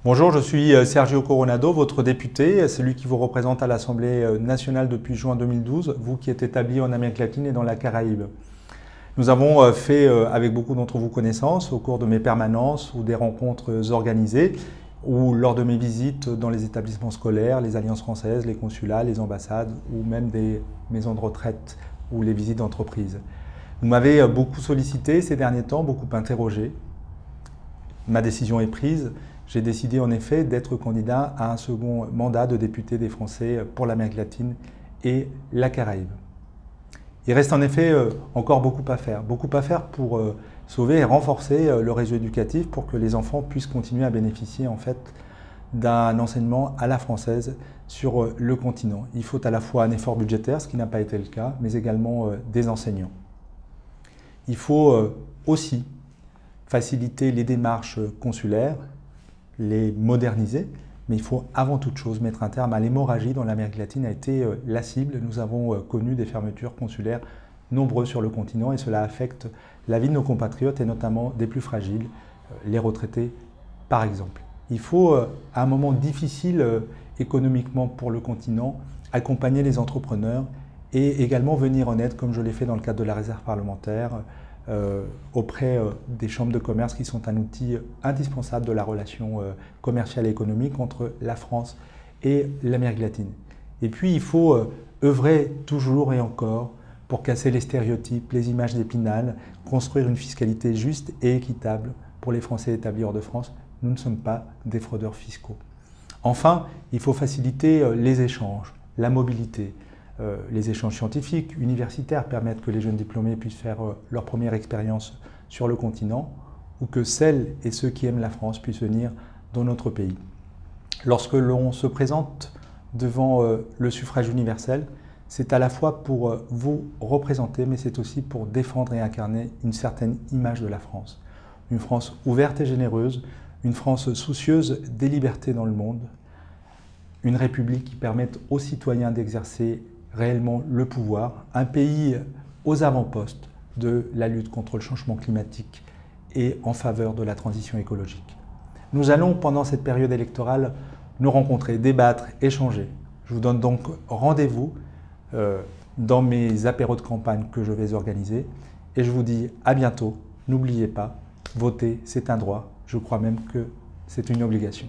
Bonjour, je suis Sergio Coronado, votre député, celui qui vous représente à l'Assemblée nationale depuis juin 2012, vous qui êtes établi en Amérique latine et dans la Caraïbe. Nous avons fait avec beaucoup d'entre vous connaissance au cours de mes permanences ou des rencontres organisées ou lors de mes visites dans les établissements scolaires, les alliances françaises, les consulats, les ambassades ou même des maisons de retraite ou les visites d'entreprise. Vous m'avez beaucoup sollicité ces derniers temps, beaucoup interrogé. Ma décision est prise. J'ai décidé en effet d'être candidat à un second mandat de député des Français pour l'Amérique latine et la Caraïbe. Il reste en effet encore beaucoup à faire pour sauver et renforcer le réseau éducatif pour que les enfants puissent continuer à bénéficier en fait d'un enseignement à la française sur le continent. Il faut à la fois un effort budgétaire, ce qui n'a pas été le cas, mais également des enseignants. Il faut aussi faciliter les démarches consulaires, les moderniser, mais il faut avant toute chose mettre un terme à l'hémorragie dont l'Amérique latine a été la cible. Nous avons connu des fermetures consulaires nombreuses sur le continent et cela affecte la vie de nos compatriotes et notamment des plus fragiles, les retraités par exemple. Il faut, à un moment difficile économiquement pour le continent, accompagner les entrepreneurs et également venir en aide, comme je l'ai fait dans le cadre de la réserve parlementaire, auprès des chambres de commerce qui sont un outil indispensable de la relation commerciale et économique entre la France et l'Amérique latine. Et puis il faut œuvrer toujours et encore pour casser les stéréotypes, les images d'Épinal, construire une fiscalité juste et équitable pour les Français établis hors de France. Nous ne sommes pas des fraudeurs fiscaux. Enfin, il faut faciliter les échanges, la mobilité. Les échanges scientifiques, universitaires permettent que les jeunes diplômés puissent faire leur première expérience sur le continent ou que celles et ceux qui aiment la France puissent venir dans notre pays. Lorsque l'on se présente devant le suffrage universel, c'est à la fois pour vous représenter, mais c'est aussi pour défendre et incarner une certaine image de la France. Une France ouverte et généreuse, une France soucieuse des libertés dans le monde, une République qui permette aux citoyens d'exercer réellement le pouvoir, un pays aux avant-postes de la lutte contre le changement climatique et en faveur de la transition écologique. Nous allons, pendant cette période électorale, nous rencontrer, débattre, échanger. Je vous donne donc rendez-vous dans mes apéros de campagne que je vais organiser et je vous dis à bientôt. N'oubliez pas, voter, c'est un droit. Je crois même que c'est une obligation.